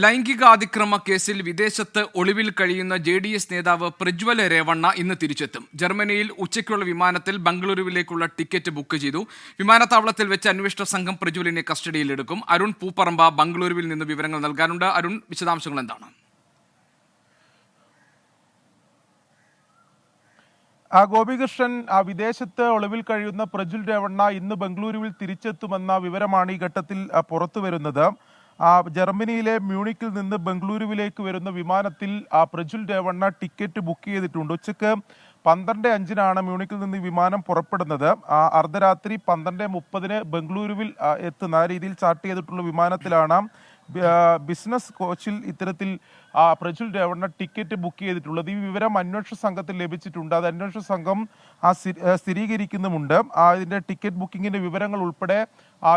ലൈംഗികാതിക്രമ കേസിൽ വിദേശത്ത് ഒളിവിൽ കഴിയുന്ന JDS നേതാവ് പ്രജ്വൽ രേവണ്ണ ഇന്ന് തിരിച്ചെത്തും. ജർമ്മനിയിൽ ഉച്ചയ്ക്കുള്ള വിമാനത്തിൽ ബംഗളൂരുവിലേക്കുള്ള ടിക്കറ്റ് ബുക്ക് ചെയ്തു. വിമാനത്താവളത്തിൽ വെച്ച് അന്വേഷണ സംഘം പ്രജ്വലിനെ കസ്റ്റഡിയിലെടുക്കും. അരുൺ പൂപ്പറമ്പ ബംഗളൂരുവിൽ നിന്ന് വിവരങ്ങൾ നൽകാനുണ്ട്. അരുൺ, വിശദാംശങ്ങൾ എന്താണ്? ഗോപികൃഷ്ണൻ, വിദേശത്ത് ഒളിവിൽ കഴിയുന്ന പ്രജ്വൽ രേവണ്ണ ഇന്ന് ബംഗളൂരുവിൽ തിരിച്ചെത്തുമെന്ന വിവരമാണ് ഈ ഘട്ടത്തിൽ പുറത്തുവരുന്നത്. ജർമ്മനിയിലെ മ്യൂണിക്കിൽ നിന്ന് ബംഗളൂരുവിലേക്ക് വരുന്ന വിമാനത്തിൽ പ്രജ്വൽ രേവണ്ണ ടിക്കറ്റ് ബുക്ക് ചെയ്തിട്ടുണ്ട്. ഉച്ചയ്ക്ക് 12:05 മ്യൂണിക്കിൽ നിന്ന് വിമാനം പുറപ്പെടുന്നത്. അർദ്ധരാത്രി 12:30 ബംഗളൂരുവിൽ എത്തുന്ന രീതിയിൽ ചാർട്ട് ചെയ്തിട്ടുള്ള വിമാനത്തിലാണ് ബിസിനസ് കോച്ചിൽ ഇത്തരത്തിൽ പ്രജ്വൽ രേവണ്ണ ടിക്കറ്റ് ബുക്ക് ചെയ്തിട്ടുള്ളത്. ഈ വിവരം അന്വേഷണ സംഘത്തിൽ ലഭിച്ചിട്ടുണ്ട്. അത് അന്വേഷണ സംഘം സ്ഥിരീകരിക്കുന്നുമുണ്ട്. ഇതിന്റെ ടിക്കറ്റ് ബുക്കിങ്ങിന്റെ വിവരങ്ങൾ ഉൾപ്പെടെ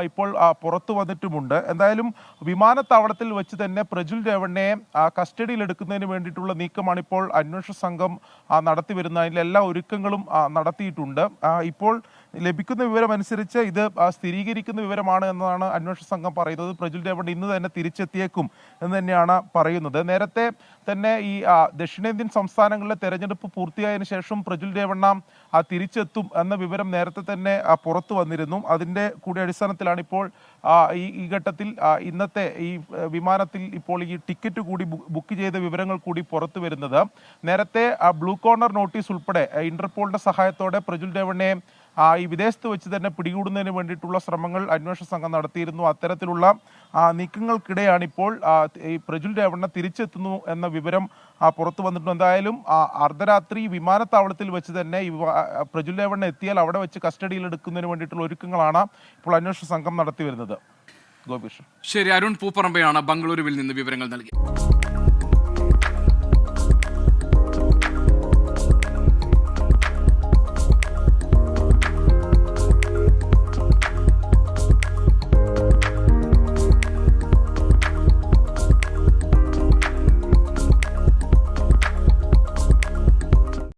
ഇപ്പോൾ പുറത്തു വന്നിട്ടുമുണ്ട്. എന്തായാലും വിമാനത്താവളത്തിൽ വെച്ച് തന്നെ പ്രജ്വൽ രേവണ്ണയെ കസ്റ്റഡിയിൽ എടുക്കുന്നതിന് വേണ്ടിയിട്ടുള്ള നീക്കമാണ് ഇപ്പോൾ അന്വേഷണ സംഘം നടത്തി വരുന്നത്. അതിൽ എല്ലാ ഒരുക്കങ്ങളും നടത്തിയിട്ടുണ്ട്. ഇപ്പോൾ ലഭിക്കുന്ന വിവരം അനുസരിച്ച് ഇത് സ്ഥിരീകരിക്കുന്ന വിവരമാണ് എന്നതാണ് അന്വേഷണ സംഘം പറയുന്നത്. പ്രജ്വൽ രേവണ്ണ ഇന്ന് തന്നെ തിരിച്ചെത്തിയേക്കും എന്ന് തന്നെയാണ് പറയുന്നത്. നേരത്തെ തന്നെ ഈ ദക്ഷിണേന്ത്യൻ സംസ്ഥാനങ്ങളിലെ തെരഞ്ഞെടുപ്പ് പൂർത്തിയായതിനു ശേഷം പ്രജ്വൽ രേവണ്ണ തിരിച്ചെത്തും എന്ന വിവരം നേരത്തെ തന്നെ പുറത്തു വന്നിരുന്നു. അതിന്റെ കൂടി അടിസ്ഥാനത്തിലാണ് ഇപ്പോൾ ഈ ഘട്ടത്തിൽ ഇന്നത്തെ ഈ വിമാനത്തിൽ ഇപ്പോൾ ഈ ടിക്കറ്റ് കൂടി ബുക്ക് ചെയ്ത വിവരങ്ങൾ കൂടി പുറത്തു വരുന്നത്. നേരത്തെ ബ്ലൂ കോർണർ നോട്ടീസ് ഉൾപ്പെടെ ഇന്റർപോളിന്റെ സഹായത്തോടെ പ്രജ്വൽ രേവണ്ണയെ ഈ വിദേശത്ത് വെച്ച് തന്നെ പിടികൂടുന്നതിന് വേണ്ടിയിട്ടുള്ള ശ്രമങ്ങൾ അന്വേഷണ സംഘം നടത്തിയിരുന്നു. അത്തരത്തിലുള്ള നീക്കങ്ങൾക്കിടെയാണ് ഇപ്പോൾ ഈ പ്രജ്വൽ രേവണ്ണ തിരിച്ചെത്തുന്നു എന്ന വിവരം പുറത്തു വന്നിട്ടുണ്ട്. എന്തായാലും അർദ്ധരാത്രി വിമാനത്താവളത്തിൽ വെച്ച് തന്നെ പ്രജ്വൽ രേവണ്ണ എത്തിയാൽ അവിടെ വെച്ച് കസ്റ്റഡിയിൽ എടുക്കുന്നതിന് വേണ്ടിയിട്ടുള്ള ഒരുക്കങ്ങളാണ് ഇപ്പോൾ അന്വേഷണ സംഘം നടത്തി വരുന്നത്. ഗോപികൃഷ്ണൻ. ശരി, അരുൺ പൂപ്പറമ്പയാണ് ബംഗളൂരുവിൽ നിന്ന് വിവരങ്ങൾ നൽകി.